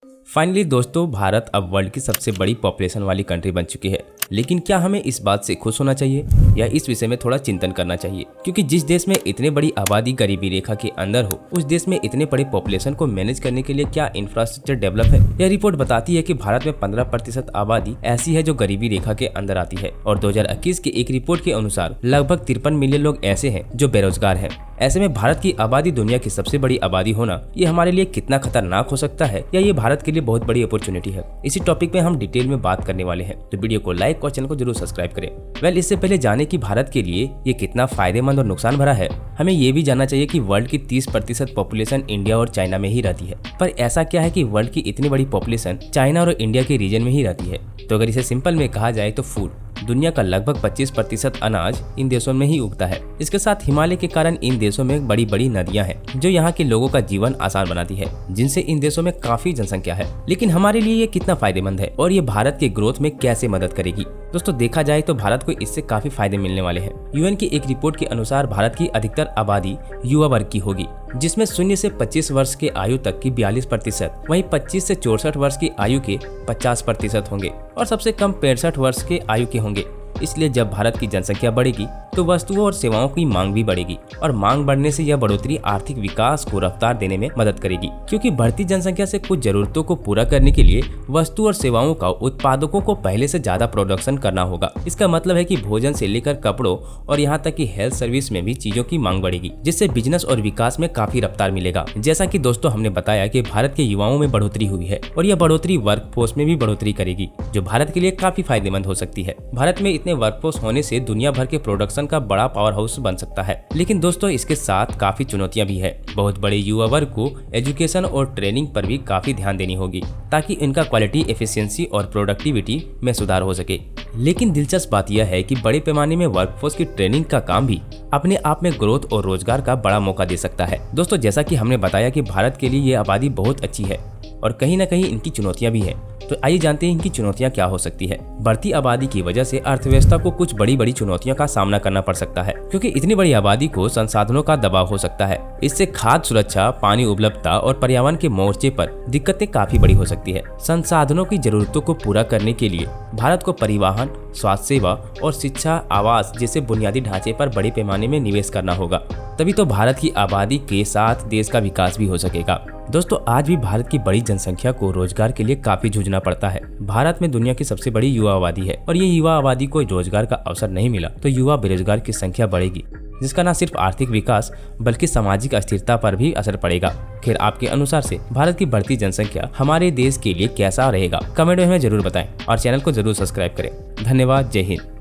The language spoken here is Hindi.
फाइनली दोस्तों, भारत अब वर्ल्ड की सबसे बड़ी पॉपुलेशन वाली कंट्री बन चुकी है। लेकिन क्या हमें इस बात से खुश होना चाहिए या इस विषय में थोड़ा चिंतन करना चाहिए? क्योंकि जिस देश में इतने बड़ी आबादी गरीबी रेखा के अंदर हो, उस देश में इतने बड़े पॉपुलेशन को मैनेज करने के लिए क्या इंफ्रास्ट्रक्चर डेवलप है? यह रिपोर्ट बताती है कि भारत में 15% आबादी ऐसी है जो गरीबी रेखा के अंदर आती है और 2021 की एक रिपोर्ट के अनुसार लगभग 53 मिलियन लोग ऐसे हैं जो बेरोजगार हैं। ऐसे में भारत की आबादी दुनिया की सबसे बड़ी आबादी होना ये हमारे लिए कितना खतरनाक हो सकता है या ये भारत के लिए बहुत बड़ी अपॉर्चुनिटी है, इसी टॉपिक में हम डिटेल में बात करने वाले हैं। तो वीडियो को लाइक और चैनल को जरूर सब्सक्राइब करें। इससे पहले जाने कि भारत के लिए ये कितना फायदेमंद और नुकसान भरा है, हमें ये भी जानना चाहिए कि वर्ल्ड की 30% पॉपुलेशन इंडिया और चाइना में ही रहती है। पर ऐसा क्या है कि वर्ल्ड की इतनी बड़ी पॉपुलेशन चाइना और इंडिया के रीजन में ही रहती है? तो अगर इसे सिंपल में कहा जाए तो फूड, दुनिया का लगभग 25% अनाज इन देशों में ही उगता है। इसके साथ हिमालय के कारण इन देशों में बड़ी बड़ी नदियां हैं जो यहाँ के लोगों का जीवन आसान बनाती है, जिनसे इन देशों में काफी जनसंख्या है। लेकिन हमारे लिए ये कितना फायदेमंद है और ये भारत के ग्रोथ में कैसे मदद करेगी? दोस्तों, देखा जाए तो भारत को इससे काफी फायदे मिलने वाले हैं। यूएन की एक रिपोर्ट के अनुसार भारत की अधिकतर आबादी युवा वर्ग की होगी, जिसमें 0 से 25 वर्ष के आयु तक की 42%, वहीं 25 से 64 वर्ष की आयु के 50% होंगे और सबसे कम 65 वर्ष के आयु के होंगे। इसलिए जब भारत की जनसंख्या बढ़ेगी तो वस्तुओं और सेवाओं की मांग भी बढ़ेगी और मांग बढ़ने से यह बढ़ोतरी आर्थिक विकास को रफ्तार देने में मदद करेगी, क्योंकि बढ़ती जनसंख्या से कुछ जरूरतों को पूरा करने के लिए वस्तु और सेवाओं का उत्पादकों को पहले से ज्यादा प्रोडक्शन करना होगा। इसका मतलब है कि भोजन से लेकर कपड़ों और यहाँ तक कि हेल्थ सर्विस में भी चीजों की मांग बढ़ेगी, जिससे बिजनेस और विकास में काफी रफ्तार मिलेगा। जैसा कि दोस्तों हमने बताया कि भारत के युवाओं में बढ़ोतरी हुई है और यह बढ़ोतरी वर्कफोर्स में भी बढ़ोतरी करेगी, जो भारत के लिए काफी फायदेमंद हो सकती है। भारत में इतने वर्कफोर्स होने से दुनिया भर के प्रोडक्शन का बड़ा पावर हाउस बन सकता है। लेकिन दोस्तों, इसके साथ काफी चुनौतियां भी है। बहुत बड़े युवा वर्ग को एजुकेशन और ट्रेनिंग पर भी काफी ध्यान देनी होगी ताकि इनका क्वालिटी, एफिशिएंसी और प्रोडक्टिविटी में सुधार हो सके। लेकिन दिलचस्प बात यह है कि बड़े पैमाने में वर्कफोर्स की ट्रेनिंग का काम भी अपने आप में ग्रोथ और रोजगार का बड़ा मौका दे सकता है। दोस्तों, जैसा कि हमने बताया कि भारत के लिए ये आबादी बहुत अच्छी है और कहीं न कहीं इनकी चुनौतियां भी हैं। तो आइए जानते हैं इनकी चुनौतियां क्या हो सकती है। बढ़ती आबादी की वजह से अर्थव्यवस्था को कुछ बड़ी बड़ी चुनौतियों का सामना करना पड़ सकता है, क्योंकि इतनी बड़ी आबादी को संसाधनों का दबाव हो सकता है। इससे खाद्य सुरक्षा, पानी उपलब्धता और पर्यावरण के मोर्चे पर दिक्कतें काफी बड़ी हो सकती है। संसाधनों की जरूरतों को पूरा करने के लिए भारत को परिवहन, स्वास्थ्य सेवा और शिक्षा, आवास जैसे बुनियादी ढांचे पर बड़े पैमाने में निवेश करना होगा। तभी तो भारत की आबादी के साथ देश का विकास भी हो सकेगा। दोस्तों, आज भी भारत की बड़ी जनसंख्या को रोजगार के लिए काफी जूझना पड़ता है। भारत में दुनिया की सबसे बड़ी युवा आबादी है और ये युवा आबादी को रोजगार का अवसर नहीं मिला तो युवा बेरोजगार की संख्या बढ़ेगी, जिसका न सिर्फ आर्थिक विकास बल्कि सामाजिक अस्थिरता पर भी असर पड़ेगा। खैर, आपके अनुसार से भारत की बढ़ती जनसंख्या हमारे देश के लिए कैसा रहेगा? कमेंट में हमें जरूर बताएं और चैनल को जरूर सब्सक्राइब करें। धन्यवाद। जय हिंद।